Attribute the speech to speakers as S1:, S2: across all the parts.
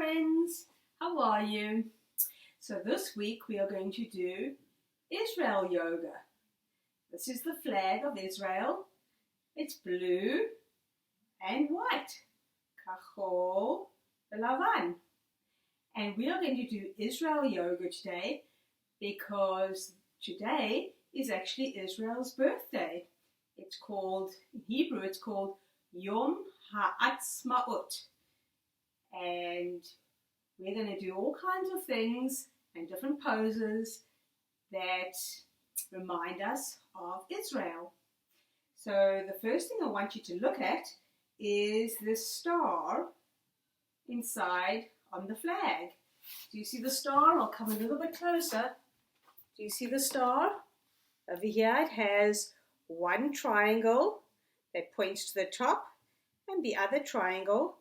S1: friends, how are you? So this week we are going to do Israel yoga. This is the flag of Israel. It's blue and white, kachol velavan. And we are going to do Israel yoga today because today is actually Israel's birthday. It's called, in Hebrew, it's called Yom Ha'atzmaut. And we're going to do all kinds of things and different poses that remind us of Israel. So the first thing I want you to look at is this star inside on the flag. Do you see the star? I'll come a little bit closer. Do you see the star? Over here it has one triangle that points to the top and the other triangle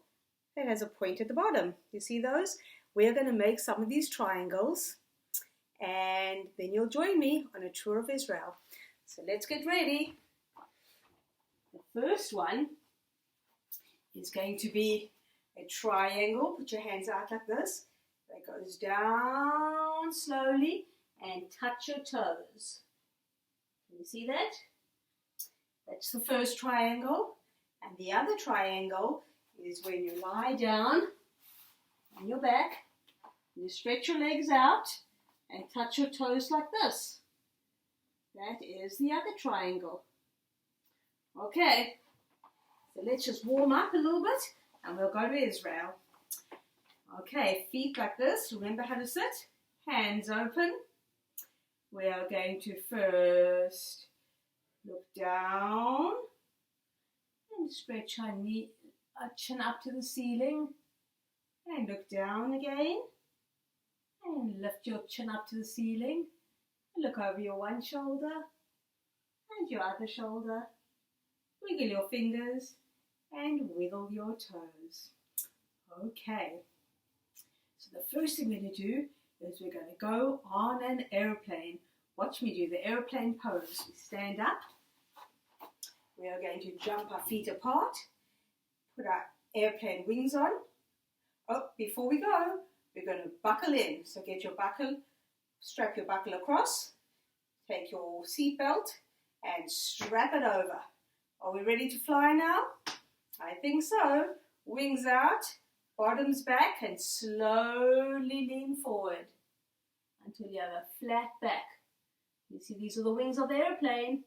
S1: that has a point at the bottom. You see those? We're going to make some of these triangles and then you'll join me on a tour of Israel. So let's get ready. The first one is going to be a triangle. Put your hands out like this. That goes down slowly and touch your toes. Can you see that? That's the first triangle. And the other triangle is when you lie down on your back, you stretch your legs out and touch your toes like this. That is the other triangle. Okay, so let's just warm up a little bit and we'll go to Israel. Okay, feet like this. Remember how to sit. Hands open. We are going to first look down and stretch our chin up to the ceiling and look down again and lift your chin up to the ceiling and look over your one shoulder and your other shoulder. Wiggle your fingers and wiggle your toes. Okay, so the first thing we're going to do is we're going to go on an airplane. Watch me do the airplane pose. We stand up. We are going to jump our feet apart, put our airplane wings on. Oh, before we go, we're going to buckle in. So get your buckle, strap your buckle across, take your seat belt and strap it over. Are we ready to fly now? I think so. Wings out, bottoms back and slowly lean forward until you have a flat back. You see, these are the wings of the airplane.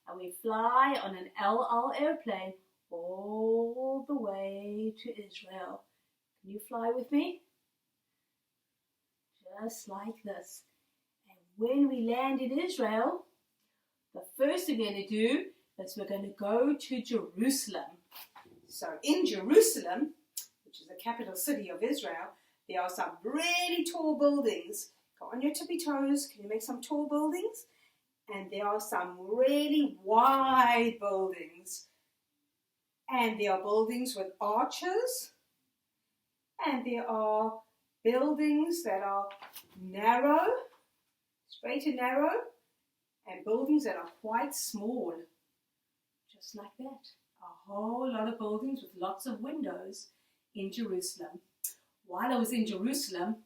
S1: And we fly on an El Al airplane all the way to Israel. Can you fly with me? Just like this. And when we land in Israel, the first thing we're going to do is we're going to go to Jerusalem. So in Jerusalem, which is the capital city of Israel, there are some really tall buildings. Go on your tippy toes. Can you make some tall buildings? And there are some really wide buildings. And there are buildings with arches. And there are buildings that are narrow, straight and narrow. And buildings that are quite small. Just like that. A whole lot of buildings with lots of windows in Jerusalem. While I was in Jerusalem,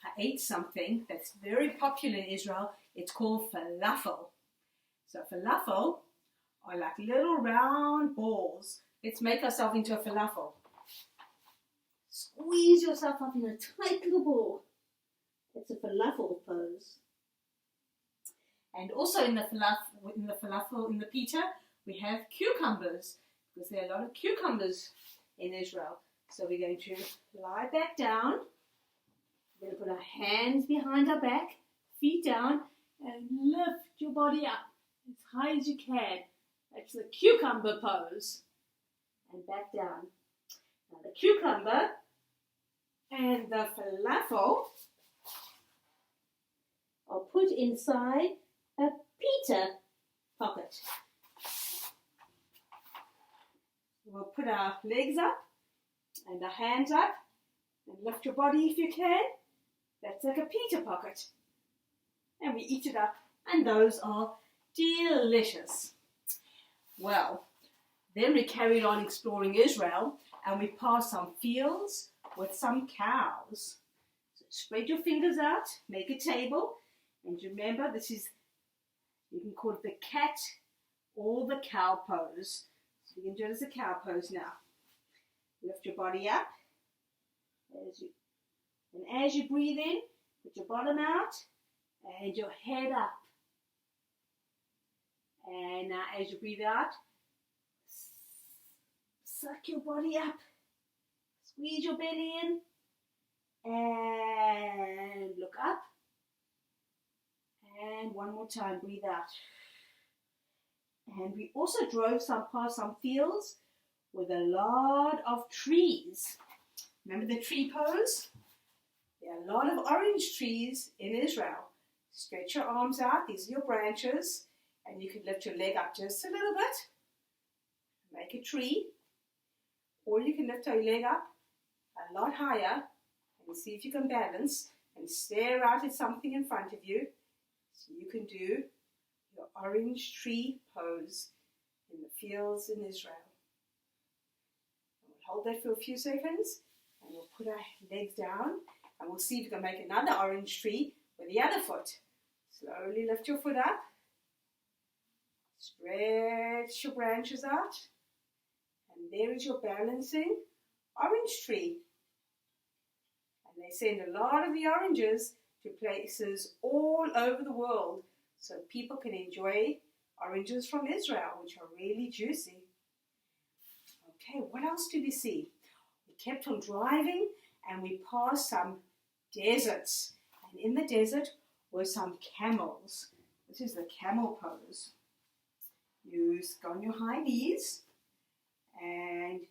S1: I ate something that's very popular in Israel. It's called falafel. So falafel are like little round balls. Let's make ourselves into a falafel. Squeeze yourself up in a tight little ball. It's a falafel pose. And also in the falafel, in the pita, we have cucumbers because there are a lot of cucumbers in Israel. So we're going to lie back down. We're going to put our hands behind our back, feet down, and lift your body up as high as you can. That's the cucumber pose. And back down. Now the cucumber and the falafel are put inside a pita pocket. We'll put our legs up and our hands up and lift your body if you can. That's like a pita pocket. And we eat it up, and those are delicious. Well, then we carried on exploring Israel, and we passed some fields with some cows. So spread your fingers out, make a table, and remember this is, you can call it the cat or the cow pose. So you can do it as a cow pose now. Lift your body up, and as you breathe in, put your bottom out and your head up. And now as you breathe out, suck your body up, squeeze your belly in, and look up. And one more time, breathe out. And we also drove past some fields with a lot of trees. Remember the tree pose? There are a lot of orange trees in Israel. Stretch your arms out, these are your branches, and you can lift your leg up just a little bit. Make a tree. Or you can lift your leg up a lot higher and see if you can balance and stare out at something in front of you. So you can do your orange tree pose in the fields in Israel. We'll hold that for a few seconds and we'll put our legs down and we'll see if you can make another orange tree with the other foot. Slowly lift your foot up. Stretch your branches out. And there is your balancing orange tree. And they send a lot of the oranges to places all over the world so people can enjoy oranges from Israel, which are really juicy. Okay, what else did we see? We kept on driving and we passed some deserts. And in the desert were some camels. This is the camel pose. You go on your high knees and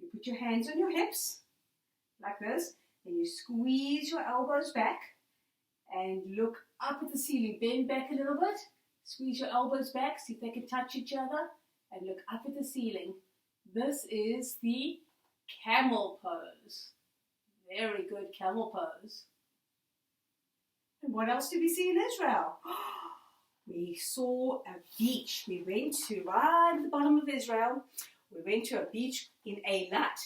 S1: you put your hands on your hips like this. And you squeeze your elbows back and look up at the ceiling. Bend back a little bit. Squeeze your elbows back. See if they can touch each other. And look up at the ceiling. This is the camel pose. Very good camel pose. And what else did we see in Israel? We saw a beach. We went to, right at the bottom of Israel, we went to a beach in Eilat.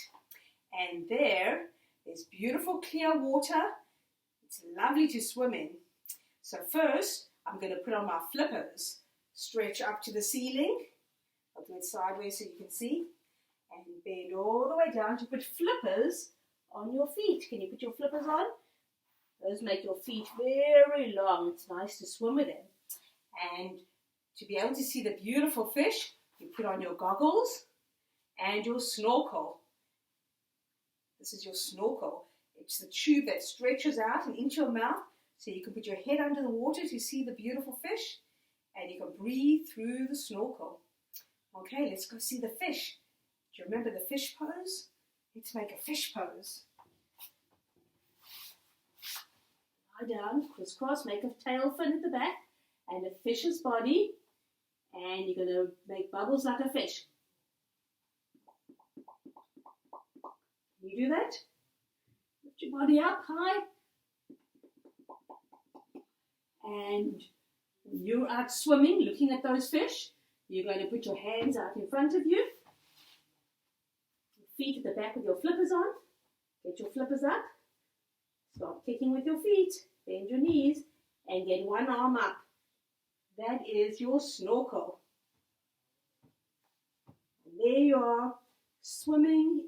S1: And there's beautiful clear water. It's lovely to swim in. So first, I'm going to put on my flippers. Stretch up to the ceiling. I'll do it sideways so you can see. And bend all the way down to put flippers on your feet. Can you put your flippers on? Those make your feet very long. It's nice to swim with them. And to be able to see the beautiful fish, you put on your goggles and your snorkel. This is your snorkel. It's the tube that stretches out and into your mouth so you can put your head under the water to see the beautiful fish and you can breathe through the snorkel. Okay, let's go see the fish. Do you remember the fish pose? Let's make a fish pose. Lie down, crisscross, make a tail fin at the back and a fish's body, and you're going to make bubbles like a fish. Can you do that? Lift your body up high. And when you're out swimming, looking at those fish, you're going to put your hands out in front of you. Your feet at the back with your flippers on. Get your flippers up. Start kicking with your feet. Bend your knees and get one arm up. That is your snorkel. And there you are, swimming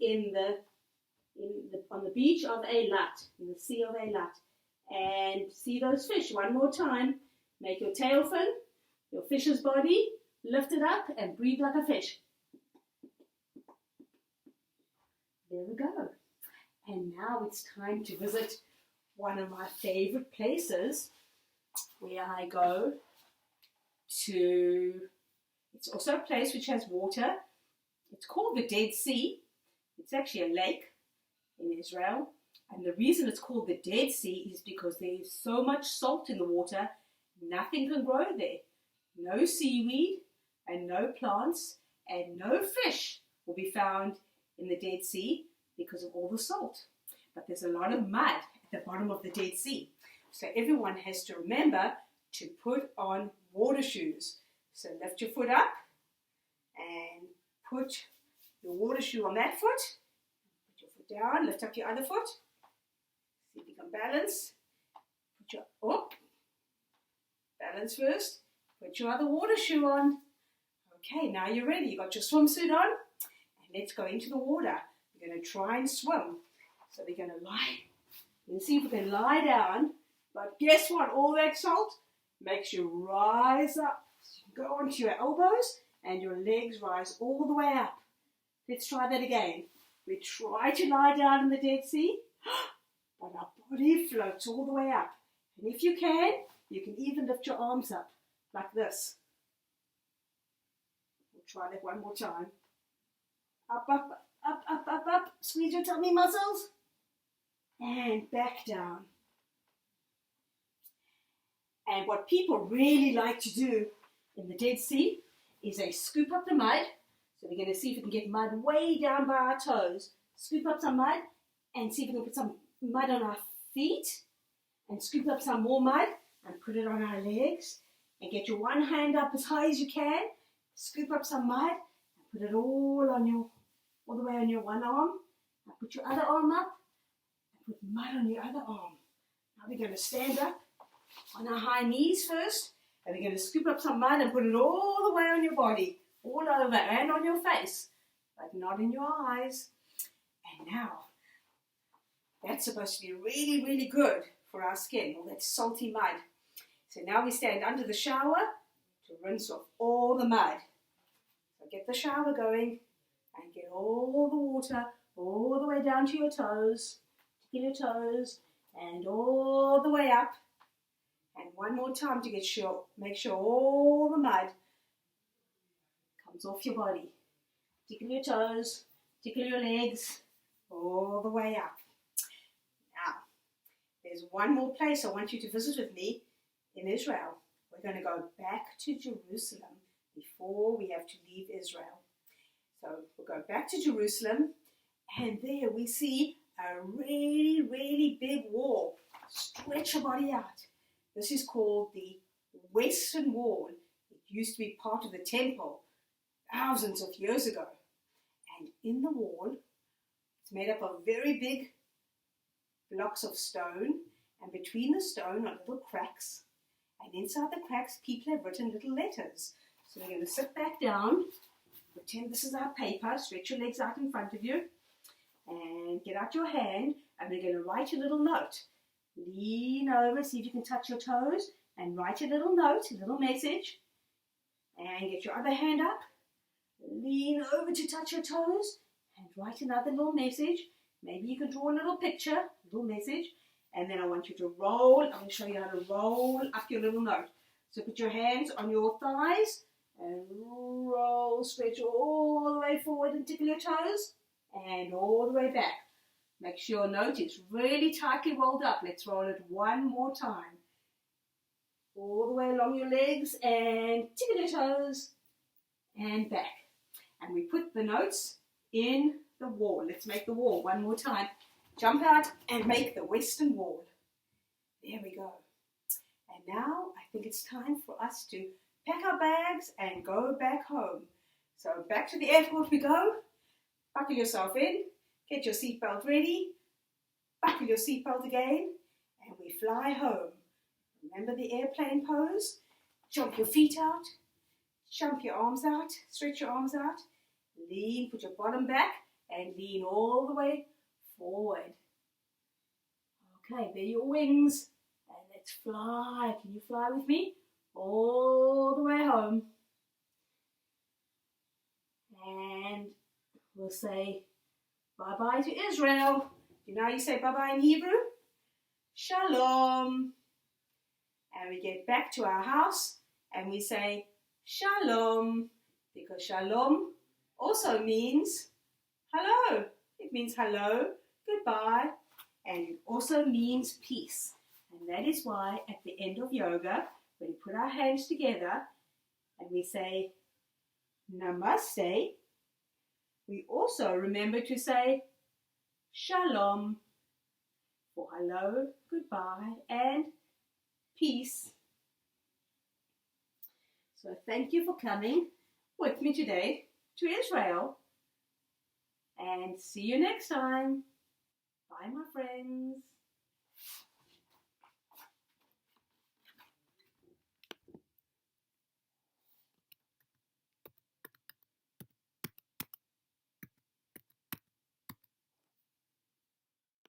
S1: on the beach of Eilat, in the sea of Eilat. And see those fish one more time. Make your tail fin, your fish's body, lift it up and breathe like a fish. There we go. And now it's time to visit one of my favorite places where I go to. It's also a place which has water. It's called the Dead Sea. It's actually a lake in Israel. And the reason it's called the Dead Sea is because there is so much salt in the water, nothing can grow there. No seaweed and no plants and no fish will be found in the Dead Sea because of all the salt. But there's a lot of mud at the bottom of the Dead Sea. So everyone has to remember to put on water shoes. So lift your foot up and put your water shoe on that foot. Put your foot Put down, lift up your other foot. See if you can balance. Put your, up. Balance first. Put your other water shoe on. Okay, now you're ready. You got your swimsuit on. And let's go into the water. We're going to try and swim. So we're going to lie. Let's see if we can lie down. But guess what? All that salt makes you rise up. So you can go onto your elbows and your legs rise all the way up. Let's try that again. We try to lie down in the Dead Sea, but our body floats all the way up. And if you can even lift your arms up like this. We'll try that one more time. Up, up, up, up, up, up. Squeeze your tummy muscles. And back down. And what people really like to do in the Dead Sea is they scoop up the mud. So we're going to see if we can get mud way down by our toes. Scoop up some mud and see if we can put some mud on our feet. And scoop up some more mud and put it on our legs. And get your one hand up as high as you can. Scoop up some mud and put it all the way on your one arm. And put your other arm up. Put mud on your other arm. Now we're going to stand up on our high knees first. And we're going to scoop up some mud and put it all the way on your body. All over and on your face. But not in your eyes. And now, that's supposed to be really, really good for our skin. All that salty mud. So now we stand under the shower to rinse off all the mud. So get the shower going. And get all the water all the way down to your toes. Your toes and all the way up, and one more time to make sure all the mud comes off your body. Tickle your toes, tickle your legs, all the way up. Now, there's one more place I want you to visit with me in Israel. We're going to go back to Jerusalem before we have to leave Israel. So we'll go back to Jerusalem, and there we see a really, really big wall. Stretch your body out. This is called the Western Wall. It used to be part of the temple thousands of years ago. And in the wall, it's made up of very big blocks of stone. And between the stone are little cracks. And inside the cracks, people have written little letters. So we're going to sit back down. Pretend this is our paper. Stretch your legs out in front of you. And get out your hand, and we're going to write a little note. Lean over, see if you can touch your toes, and write a little note, a little message. And get your other hand up. Lean over to touch your toes, and write another little message. Maybe you can draw a little picture, a little message. And then I want you to roll. I'm going to show you how to roll up your little note. So put your hands on your thighs, and roll, stretch all the way forward and tickle your toes. And all the way back. Make sure your note is really tightly rolled up. Let's roll it one more time. All the way along your legs and tickle your toes and back. And we put the notes in the wall. Let's make the wall one more time. Jump out and make the Western Wall. There we go. And now I think it's time for us to pack our bags and go back home. So back to the airport we go. Buckle yourself in, get your seatbelt ready, buckle your seatbelt again, and we fly home. Remember the airplane pose? Jump your feet out, jump your arms out, stretch your arms out, lean, put your bottom back, and lean all the way forward. Okay, there are your wings, and let's fly. Can you fly with me? All the way home. And we'll say bye-bye to Israel. You know how you say bye-bye in Hebrew? Shalom. And we get back to our house and we say shalom. Because shalom also means hello. It means hello, goodbye, and it also means peace. And that is why at the end of yoga, when we put our hands together and we say namaste, we also remember to say shalom for hello, goodbye, and peace. So thank you for coming with me today to Israel, and see you next time. Bye, my friends.